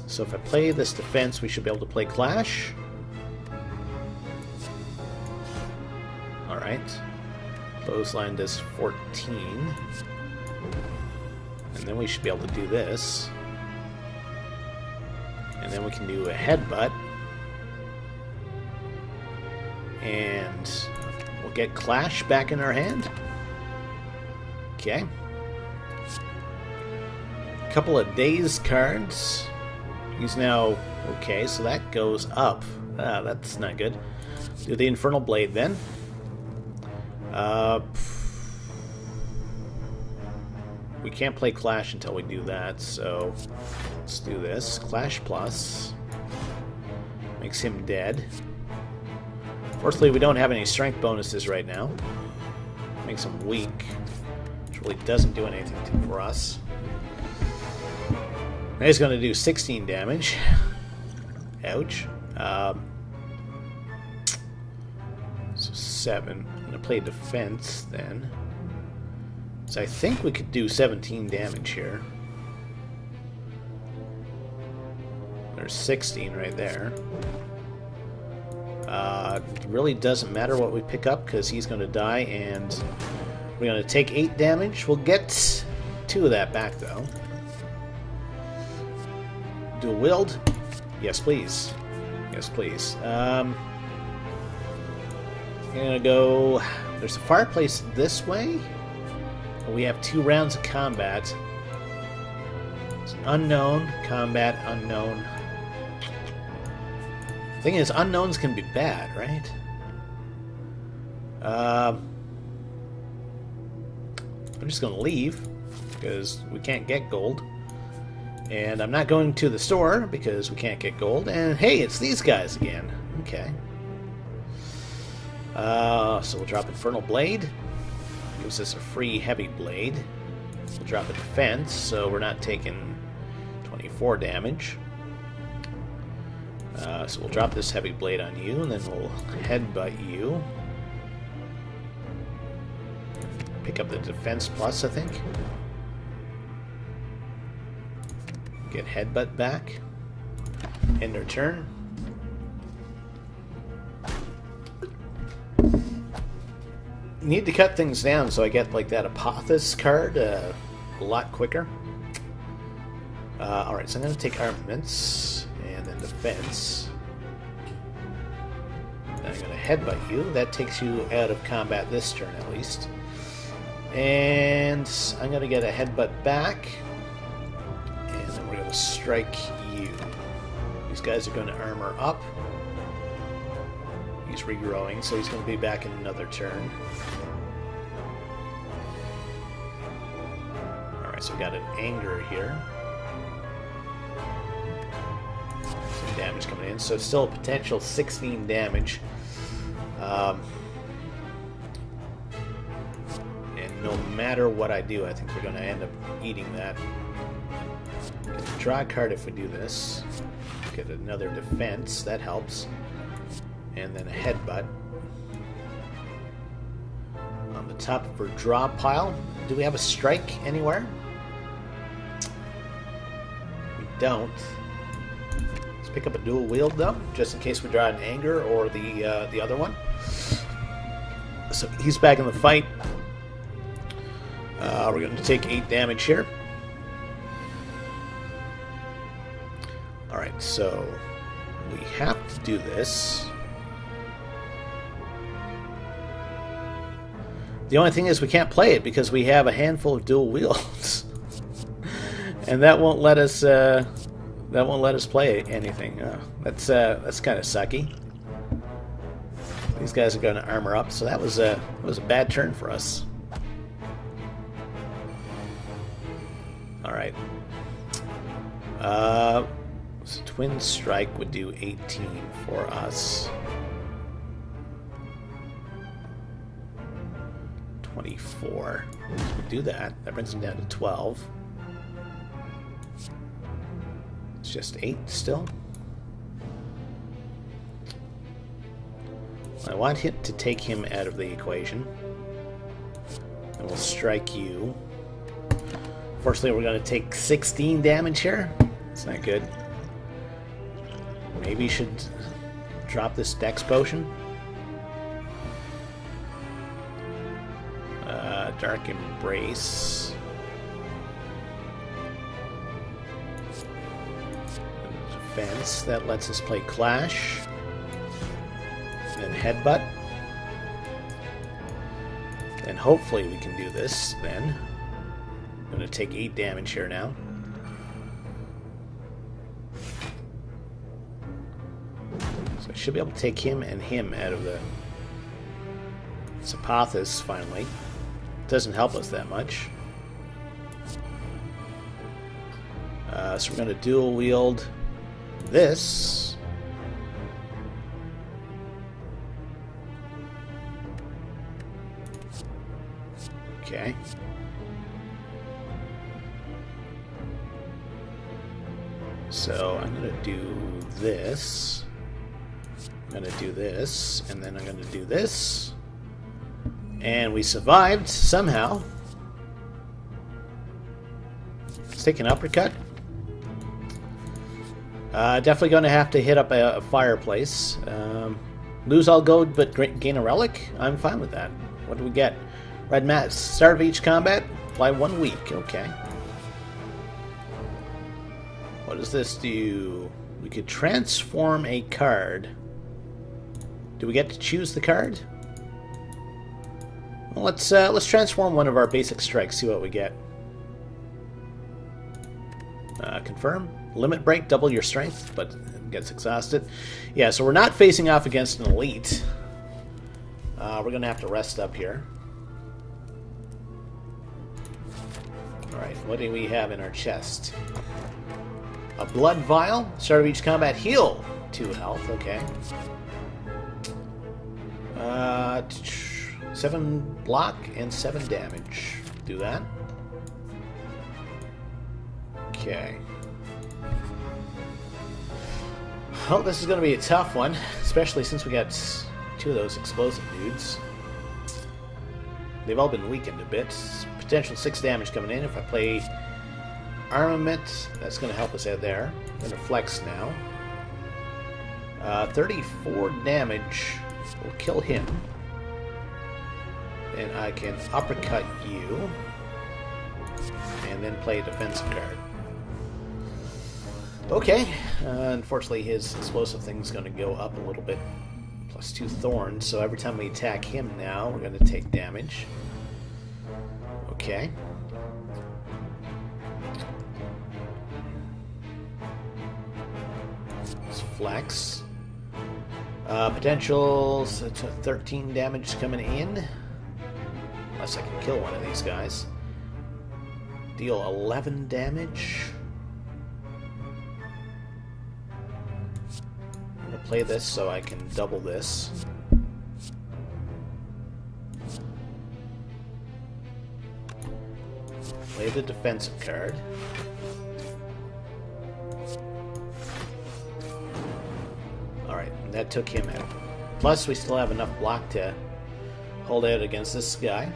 So if I play this defense, we should be able to play Clash. Alright. Clothesline does 14. And then we should be able to do this. And then we can do a headbutt. And we'll get Clash back in our hand. Okay. Couple of Daze cards. He's now okay, so that goes up. That's not good. Do the Infernal Blade then. We can't play Clash until we do that, so let's do this. Clash Plus makes him dead. Fortunately, we don't have any strength bonuses right now. Makes him weak, which really doesn't do anything for us. Now he's going to do 16 damage. Ouch. So 7. I'm going to play defense then. So I think we could do 17 damage here. There's 16 right there. It really doesn't matter what we pick up because he's going to die, and we're going to take 8 damage. We'll get 2 of that back though. Dual wield? Yes, please. Yes, please. I'm gonna go. There's a fireplace this way. We have 2 rounds of combat. It's an unknown, combat, unknown. Thing is, unknowns can be bad, right? I'm just gonna leave because we can't get gold. And I'm not going to the store because we can't get gold. And hey, it's these guys again. Okay. So we'll drop Infernal Blade. Gives us a free Heavy Blade. We'll drop a defense, so we're not taking 24 damage. So we'll drop this Heavy Blade on you, and then we'll headbutt you. Pick up the defense plus, I think. Get headbutt back. End our turn. Need to cut things down so I get like that Apothis card a lot quicker. Alright, so I'm going to take armaments and then defense. Then I'm going to headbutt you. That takes you out of combat this turn at least. And I'm going to get a headbutt back. We're going to strike you. These guys are going to armor up. He's regrowing, so he's going to be back in another turn. Alright, so we got an anger here. Some damage coming in, so it's still a potential 16 damage. And no matter what I do, I think we're going to end up eating that. Draw a card if we do this. Get another defense, that helps. And then a headbutt. On the top of our draw pile, do we have a strike anywhere? We don't. Let's pick up a dual wield though, just in case we draw an anger or the other one. So he's back in the fight. We're going to take 8 damage here. Alright, so we have to do this. The only thing is we can't play it because we have a handful of dual wields. And that won't let us play anything. That's kind of sucky. These guys are going to armor up, so that was a bad turn for us. All right. So Twin Strike would do 18 for us. 24. We'll do that. That brings them down to 12. It's just 8 still. I want him to take him out of the equation. And we'll strike you. Fortunately, we're going to take 16 damage here. It's not good. Maybe you should drop this Dex potion. Dark Embrace. Defense. That lets us play Clash. Then Headbutt. And hopefully we can do this then. I'm going to take 8 damage here now. So I should be able to take him and him out of the Zapathas finally. Doesn't help us that much. So we're going to dual wield this. Okay. So I'm going to do this. I'm going to do this, and then I'm going to do this. And we survived somehow. Let's take an uppercut. Definitely going to have to hit up a fireplace. Lose all gold but gain a relic? I'm fine with that. What do we get? Red mat. Start of each combat. Apply 1 week. Okay. What does this do? We could transform a card. Do we get to choose the card? Well, let's transform one of our basic strikes. See what we get. Confirm. Limit break. Double your strength, but it gets exhausted. Yeah, so we're not facing off against an elite. We're gonna have to rest up here. All right. What do we have in our chest? A blood vial. Start of each combat. Heal 2 health. Okay. 7 block and 7 damage. Do that. Okay. Well, this is going to be a tough one, especially since we got 2 of those explosive dudes. They've all been weakened a bit. Potential 6 damage coming in. If I play Armament, that's going to help us out there. I'm going to flex now. 34 damage will kill him. And I can uppercut you. And then play a defensive card. Okay. Unfortunately, his explosive thing is going to go up a little bit. Plus 2 thorns. So every time we attack him now, we're going to take damage. Okay. Let's flex. Potential 13 damage coming in. Unless I can kill one of these guys. Deal 11 damage. I'm going to play this so I can double this. Play the defensive card. Alright, that took him out. Plus, we still have enough block to hold out against this guy.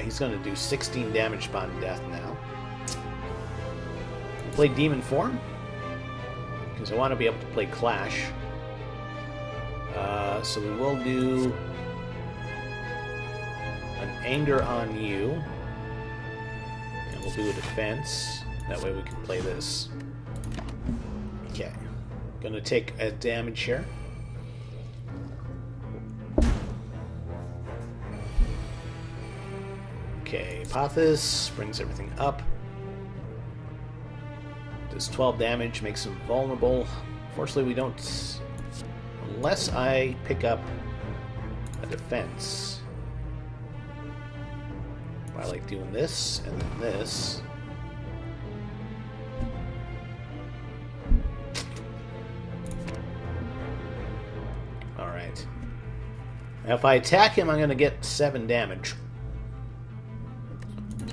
He's going to do 16 damage upon death now. We'll play Demon Form, because I want to be able to play Clash. So we will do an Anger on you. And we'll do a defense. That way we can play this. Okay. Going to take a damage here. Okay, Apothis brings everything up. Does 12 damage, makes him vulnerable. Fortunately, we don't... Unless I pick up a defense. I like doing this, and then this. Alright. Now if I attack him, I'm going to get 7 damage.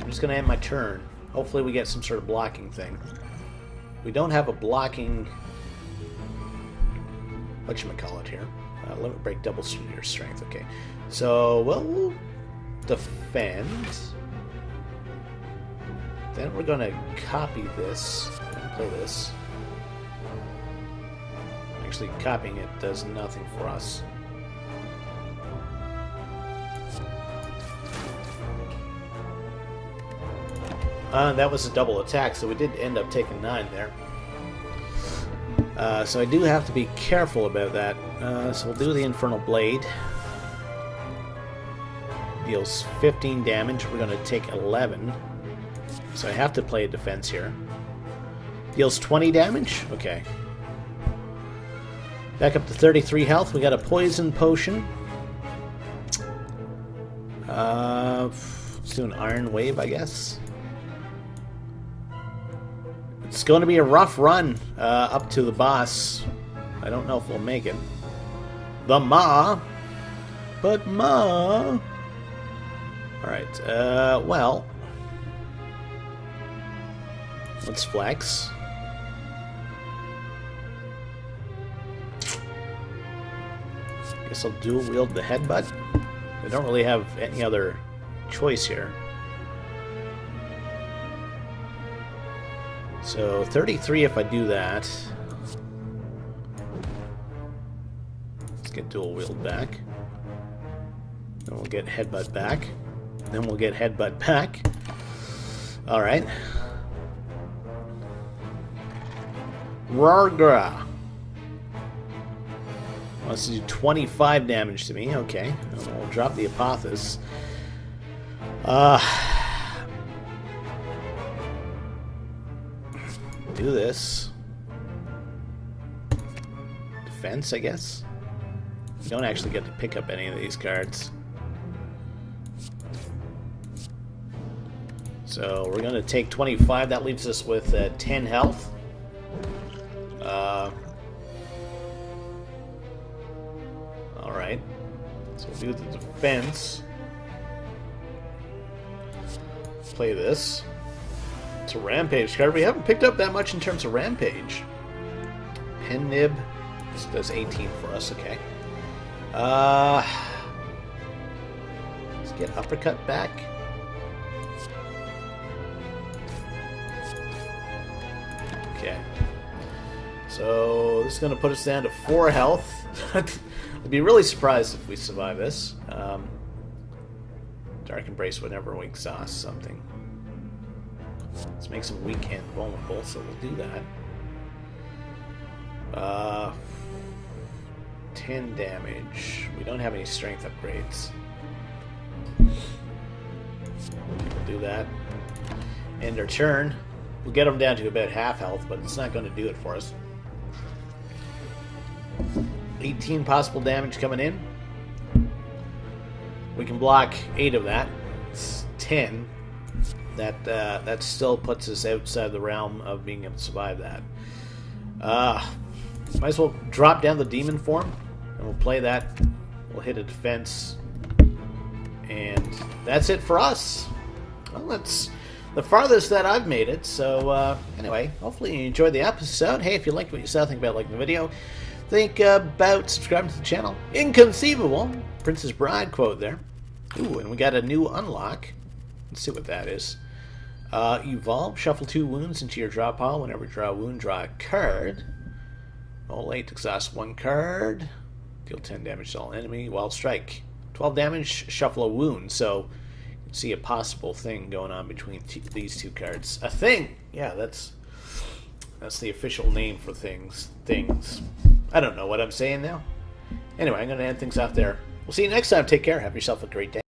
I'm just going to end my turn. Hopefully we get some sort of blocking thing. We don't have a blocking... whatchamacallit here. Limit break, double your strength. Okay. So, we'll defend. Then we're going to copy this and play this. Actually, copying it does nothing for us. That was a double attack, so we did end up taking 9 there. So I do have to be careful about that. So we'll do the Infernal Blade. Deals 15 damage. We're going to take 11. So I have to play a defense here. Deals 20 damage? Okay. Back up to 33 health. We got a Poison Potion. Let's do an Iron Wave, I guess. It's going to be a rough run up to the boss. I don't know if we'll make it. The Maw. But Maw. Alright, well. Let's flex. Guess I'll dual wield the headbutt. I don't really have any other choice here. So 33 if I do that. Let's get dual wield back. Then we'll get headbutt back. Then we'll get headbutt back. Alright. Rargra. Wants to do 25 damage to me. Okay. We'll drop the Apothis. Do this. Defense, I guess. You don't actually get to pick up any of these cards. So we're going to take 25. That leaves us with 10 health. Alright. So we'll do the defense. Play this. It's a Rampage card. We haven't picked up that much in terms of Rampage. Pen Nib. This does 18 for us, okay. Let's get Uppercut back. Okay. So this is going to put us down to 4 health. I'd be really surprised if we survive this. Dark Embrace whenever we exhaust something. Let's make some weak and vulnerable, so we'll do that. 10 damage. We don't have any strength upgrades. We'll do that. End our turn. We'll get them down to about half health, but it's not going to do it for us. 18 possible damage coming in. We can block 8 of that. It's 10. That still puts us outside the realm of being able to survive that. Might as well drop down the demon form, and we'll play that. We'll hit a defense, and that's it for us. Well, that's the farthest that I've made it. So anyway, hopefully you enjoyed the episode. Hey, if you liked what you saw, think about liking the video. Think about subscribing to the channel. Inconceivable Princess Bride quote there. Ooh, and we got a new unlock. Let's see what that is. Evolve. Shuffle 2 wounds into your draw pile. Whenever you draw a wound, draw a card. Roll 8 to exhaust 1 card. Deal 10 damage to all enemy. Wild Strike. 12 damage, shuffle a wound. So you can see a possible thing going on between these 2 cards. A thing! Yeah, that's the official name for things. I don't know what I'm saying now. Anyway, I'm going to end things off there. We'll see you next time. Take care. Have yourself a great day.